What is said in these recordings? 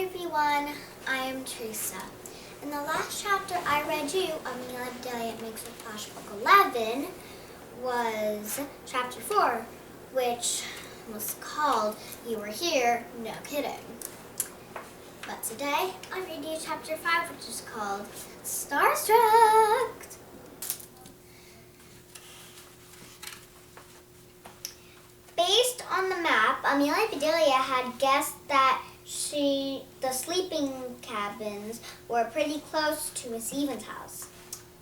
everyone, I am Teresa. In the last chapter I read you, Amelia, Bedelia makes a flash book 11, was chapter 4, which was called You Were Here, No Kidding. But today I'm reading you chapter 5, which is called Starstruck. Based on the map, Amelia and Bedelia had guessed that the sleeping cabins were pretty close to Miss Even's house.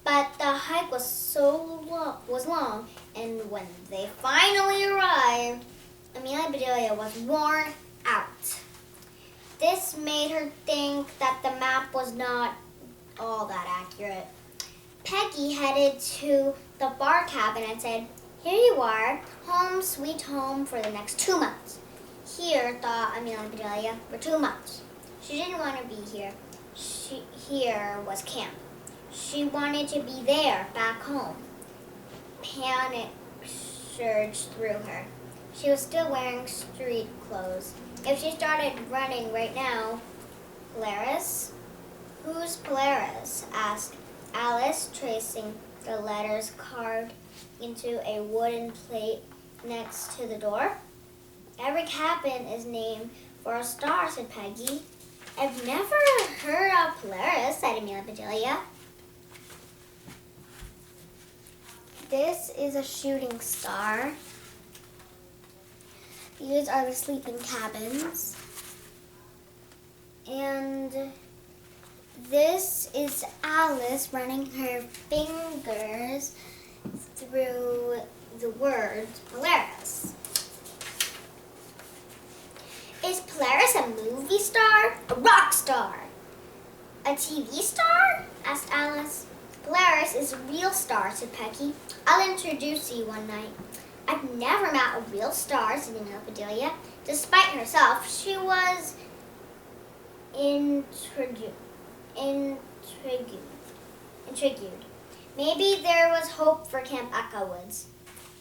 But the hike was long, and when they finally arrived, Amelia and Bedelia was worn out. This made her think that the map was not all that accurate. Peggy headed to the bar cabin and said, "Here you are, home sweet home for the next 2 months." Here, thought Amelia and Bedelia, for 2 months. She didn't want to be here. Here was camp. She wanted to be there, back home. Panic surged through her. She was still wearing street clothes. If she started running right now, Polaris? Who's Polaris? Asked Alice, tracing the letters carved into a wooden plate next to the door. "Every cabin is named for a star," said Peggy. "I've never heard of Polaris," said Amelia and Bedelia. This is a shooting star. These are the sleeping cabins. And this is Alice running her fingers through the word Polaris. "Is Polaris a movie star? A rock star? A TV star?" asked Alice. "Polaris is a real star," said Peggy. "I'll introduce you one night." "I've never met a real star," said Amelia and Bedelia. Despite herself, she was intrigued. Maybe there was hope for Camp Echo Woods.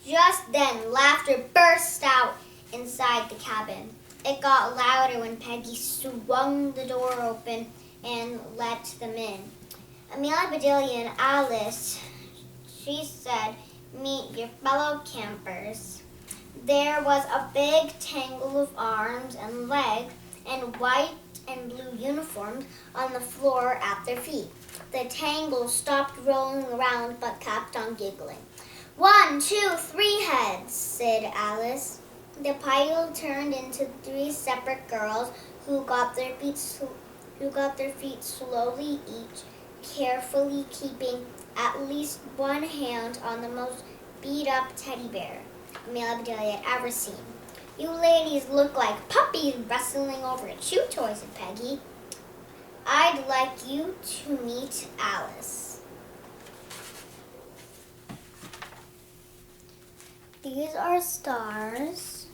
Just then, laughter burst out inside the cabin. It got louder when Peggy swung the door open and let them in. "Amelia, Bedelia, and Alice," she said, "meet your fellow campers." There was a big tangle of arms and legs and white and blue uniforms on the floor at their feet. The tangle stopped rolling around but kept on giggling. "1, 2, 3 heads," said Alice. The pile turned into 3 separate girls who got their feet slowly, each carefully keeping at least one hand on the most beat-up teddy bear Amelia and Bedelia had ever seen. "You ladies look like puppies wrestling over a chew toy," said Peggy. "I'd like you to meet Alice." These are stars.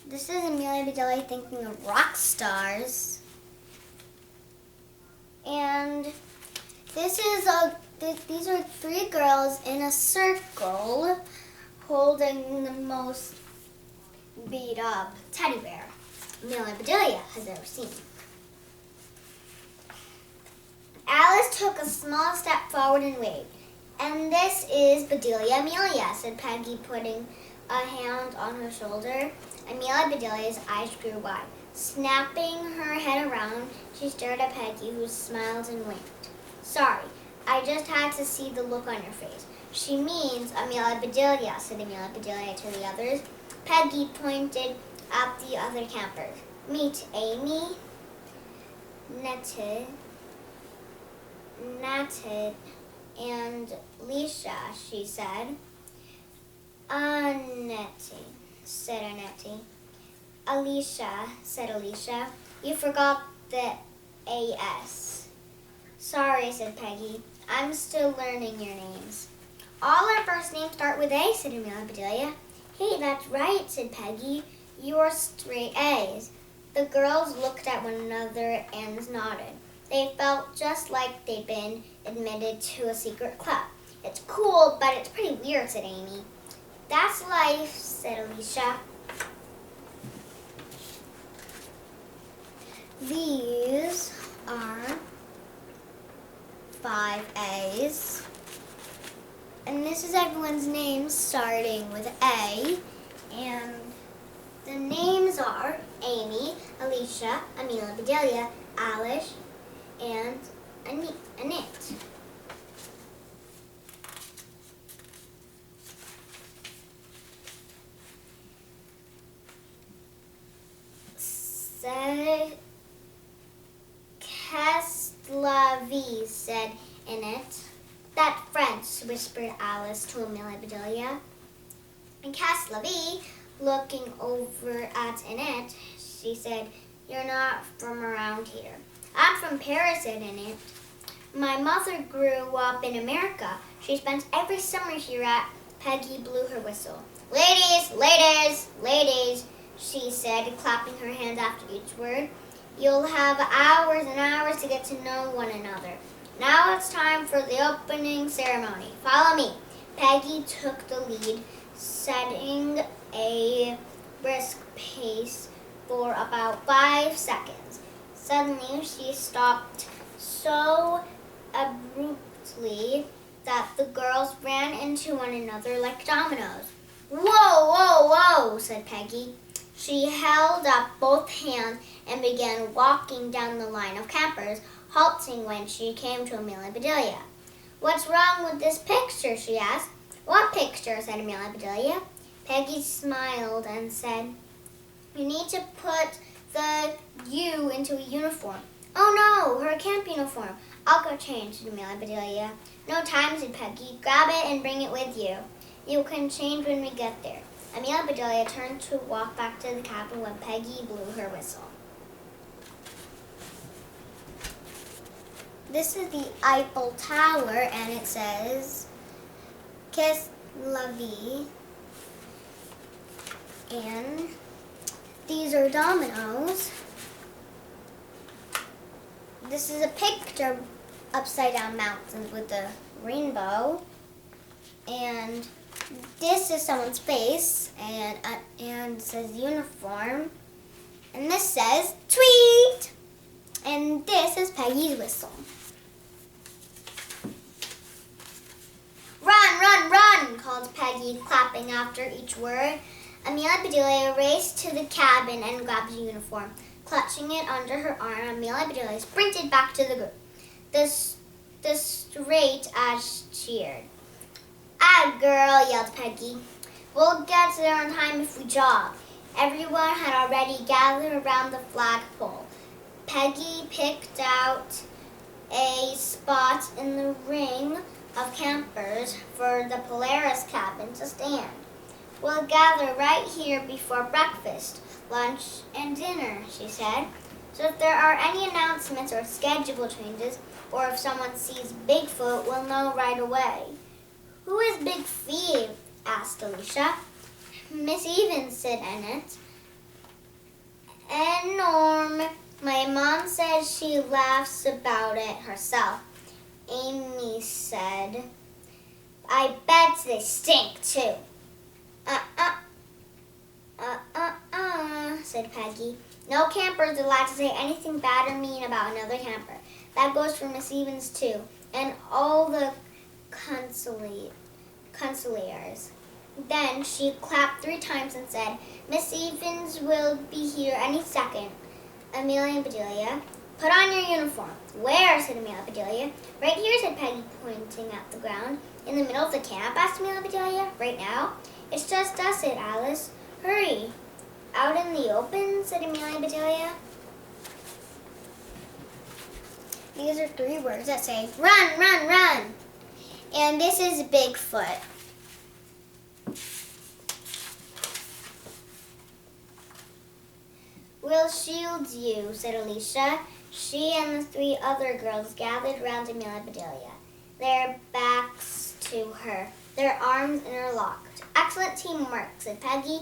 This is Amelia and Bedelia thinking of rock stars. And these are 3 girls in a circle holding the most beat up teddy bear Amelia and Bedelia has ever seen. Alice took a small step forward and waved. "And this is Bedelia Amelia," said Peggy, putting a hand on her shoulder. Amelia and Bedelia's eyes grew wide. Snapping her head around, she stared at Peggy, who smiled and winked. "Sorry, I just had to see the look on your face." "She means Amelia and Bedelia," said Amelia and Bedelia to the others. Peggy pointed at the other campers. "Meet Amy, Nettie, and Alicia," she said. "Annette," said Annette. "Alicia," said Alicia. "You forgot the A-S. "Sorry," said Peggy. "I'm still learning your names." "All our first names start with A," said Amelia and Bedelia. "Hey, that's right," said Peggy. "You're straight A's." The girls looked at one another and nodded. They felt just like they'd been admitted to a secret club. "It's cool, but it's pretty weird," said Amy. "That's life," said Alicia. everyone's names starting with A, and the names are Amy, Alicia, Amelia, Bedelia, Alice, and Annette. Qu'est-ce la vie, said Annette. That French, whispered Alice to Amelia Bedelia. And qu'est-ce la vie, looking over at Annette, she said, you're not from around here. I'm from Paris, said Annette. My mother grew up in America. She spent every summer here at Peggy blew her whistle. Ladies, ladies, ladies, she said, clapping her hands after each word. You'll have hours and hours to get to know one another. Now it's time for the opening ceremony. Follow me. Peggy took the lead, setting a brisk pace for about 5 seconds. Suddenly, she stopped so abruptly that the girls ran into one another like dominoes. Whoa, whoa, whoa, said Peggy. She held up both hands and began walking down the line of campers, halting when she came to Amelia Bedelia. What's wrong with this picture, she asked. What picture, said Amelia Bedelia. Peggy smiled and said, you need to put the U into a uniform. Oh no, her camp uniform. I'll go change, said Amelia Bedelia. No time, said Peggy. Grab it and bring it with you. You can change when we get there. Amelia Bedelia turned to walk back to the cabin when Peggy blew her whistle. This is the Eiffel Tower, and it says, Qu'est-ce la vie? And these are dominoes. This is a picture of upside down mountains with a rainbow. And this is someone's face, and it says uniform. And this says tweet. And this is Peggy's whistle. Run, run, run, called Peggy, clapping after each word. Amelia Bedelia raced to the cabin and grabbed a uniform. Clutching it under her arm, Amelia Bedelia sprinted back to the group. The straight as cheered. Ah, girl, yelled Peggy. We'll get there on time if we jog. Everyone had already gathered around the flagpole. Peggy picked out a spot in the ring of campers for the Polaris cabin to stand. We'll gather right here before breakfast, lunch, and dinner, she said. So if there are any announcements or schedule changes, or if someone sees Bigfoot, we'll know right away. Who is Big Feet? Asked Alicia. Miss Evans, said Annette. And Norm. My mom says she laughs about it herself. Amy said, I bet they stink too. Said Peggy. No camper is allowed to say anything bad or mean about another camper. That goes for Miss Evans too, and all the consulators. Then she clapped 3 times and said, Miss Evans will be here any second. Amelia Bedelia, put on your uniform. Where? Said Amelia Bedelia. Right here, said Peggy, pointing at the ground. In the middle of the camp? Asked Amelia Bedelia. Right now? It's just us, said Alice. Hurry. Out in the open, said Amelia Bedelia. These are 3 words that say, run, run, run. And this is Bigfoot. We'll shield you, said Alicia. She and the 3 other girls gathered round Amelia Bedelia, their backs to her, their arms interlocked. Excellent teamwork, said Peggy.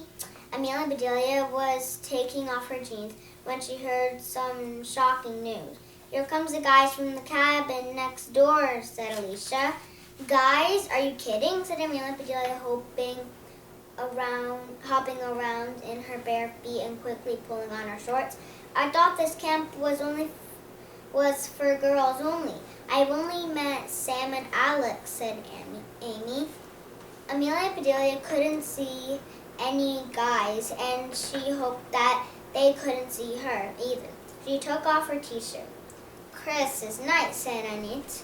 Amelia Bedelia was taking off her jeans when she heard some shocking news. Here comes the guys from the cabin next door, said Alicia. Guys, are you kidding? Said Amelia Bedelia, hopping around in her bare feet and quickly pulling on her shorts. I thought this camp was for girls only. I've only met Sam and Alex, said Amy. Amelia and Bedelia couldn't see any guys, and she hoped that they couldn't see her either. She took off her t-shirt. "Chris is nice," said Annette.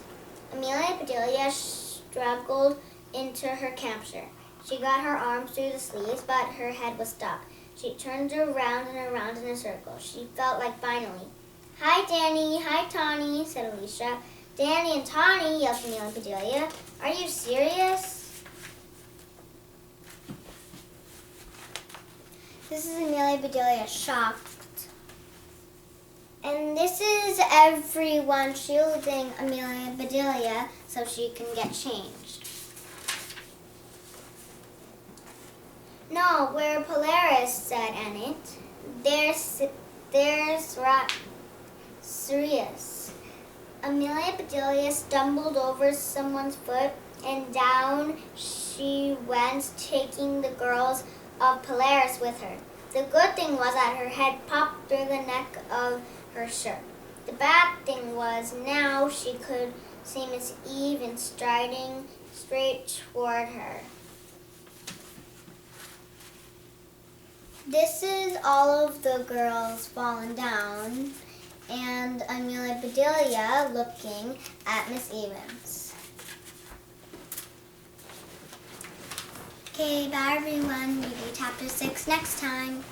Amelia and Bedelia struggled into her camp shirt. She got her arms through the sleeves, but her head was stuck. She turned around and around in a circle. She felt like finally. "Hi, Danny. Hi, Tawny," said Alicia. "Danny and Tawny," yelled Amelia and Bedelia. "Are you serious?" This is Amelia Bedelia, shocked. And this is everyone shielding Amelia Bedelia so she can get changed. "No, we're Polaris," said Annette. There's Sirius." Amelia Bedelia stumbled over someone's foot, and down she went, taking the girls of Polaris with her. The good thing was that her head popped through the neck of her shirt. The bad thing was now she could see Miss Eve and striding straight toward her. This is all of the girls falling down, and Amelia Bedelia looking at Miss Evans. Okay, bye everyone. We'll do chapter 6 next time.